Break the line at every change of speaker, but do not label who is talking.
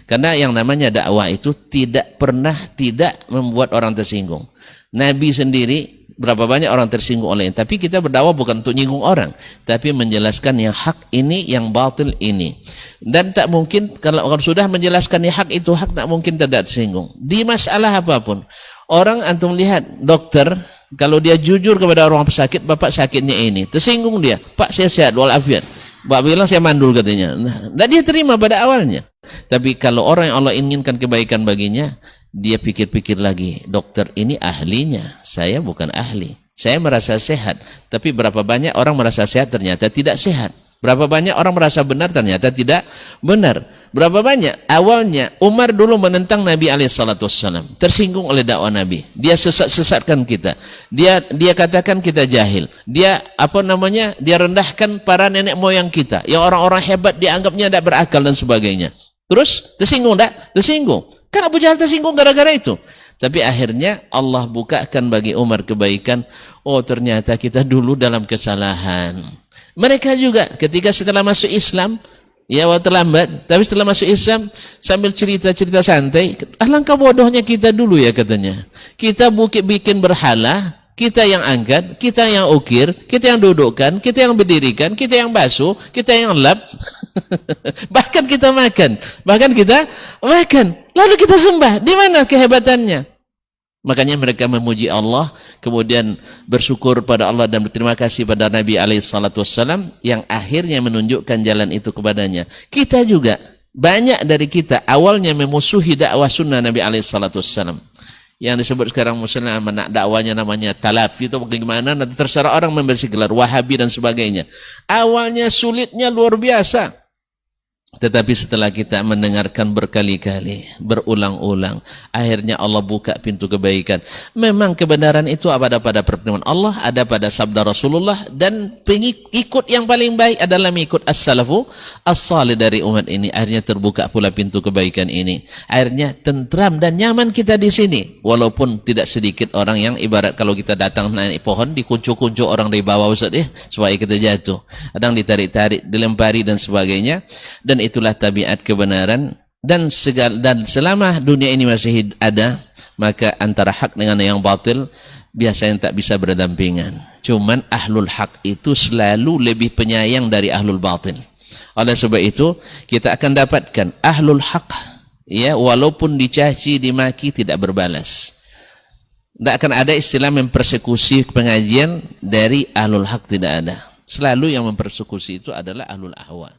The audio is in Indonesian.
Karena yang namanya dakwah itu tidak pernah tidak membuat orang tersinggung. Nabi sendiri berapa banyak orang tersinggung olehnya. Tapi kita berdakwah bukan untuk nyinggung orang, tapi menjelaskan yang hak ini, yang batil ini. Dan tak mungkin kalau sudah menjelaskan yang hak itu hak, tak mungkin tidak tersinggung. Di masalah apapun. Orang antum lihat dokter, kalau dia jujur kepada orang pesakit, bapak sakitnya ini, tersinggung dia, Pak saya sehat walafiat. Bapak bilang saya mandul katanya. Nah, dia terima pada awalnya. Tapi kalau orang yang Allah inginkan kebaikan baginya, dia pikir-pikir lagi, dokter ini ahlinya, saya bukan ahli. Saya merasa sehat, tapi berapa banyak orang merasa sehat ternyata tidak sehat. Berapa banyak orang merasa benar ternyata tidak benar. Berapa banyak awalnya Umar dulu menentang Nabi SAW, tersinggung oleh dakwah Nabi. Dia sesatkan kita. Dia katakan kita jahil. Dia dia rendahkan para nenek moyang kita. Yang orang-orang hebat dianggapnya tidak berakal dan sebagainya. Terus tersinggung tak? Tersinggung. Kan Abu Jahal tersinggung gara-gara itu. Tapi akhirnya Allah bukakan bagi Umar kebaikan. Oh ternyata kita dulu dalam kesalahan. Mereka juga ketika setelah masuk Islam, ya terlambat, tapi setelah masuk Islam sambil cerita-cerita santai, alangkah bodohnya kita dulu ya katanya. Kita bikin berhala, kita yang angkat, kita yang ukir, kita yang dudukkan, kita yang berdirikan, kita yang basuh, kita yang lap. Bahkan kita makan, lalu kita sembah. Di mana kehebatannya? Makanya mereka memuji Allah, kemudian bersyukur pada Allah dan berterima kasih pada Nabi SAW yang akhirnya menunjukkan jalan itu kepadanya. Kita juga, banyak dari kita awalnya memusuhi dakwah sunnah Nabi SAW. Yang disebut sekarang Muslim dakwanya namanya Talafi, itu bagaimana, nanti terserah orang memberi gelar Wahabi dan sebagainya. Awalnya sulitnya luar biasa. Tetapi setelah kita mendengarkan berkali-kali, berulang-ulang, akhirnya Allah buka pintu kebaikan. Memang kebenaran itu ada pada pertemuan Allah, ada pada sabda Rasulullah, dan pengikut yang paling baik adalah mengikut as-salafu as-salih dari umat ini. Akhirnya terbuka pula pintu kebaikan ini. Akhirnya tentram dan nyaman kita di sini. Walaupun tidak sedikit orang yang ibarat kalau kita datang naik pohon, dikuncuh-kuncuh orang dari bawah, Ustaz, supaya kita jatuh. Kadang ditarik-tarik, dilempari dan sebagainya. Dan itulah tabiat kebenaran, dan selama dunia ini masih ada, maka antara hak dengan yang batil biasanya tak bisa berdampingan. Cuman ahlul hak itu selalu lebih penyayang dari ahlul batil. Oleh sebab itu kita akan dapatkan ahlul hak, ya, walaupun dicaci dimaki tidak berbalas. Tidak akan ada istilah mempersekusi pengajian dari ahlul hak, tidak ada. Selalu yang mempersekusi itu adalah ahlul ahwa.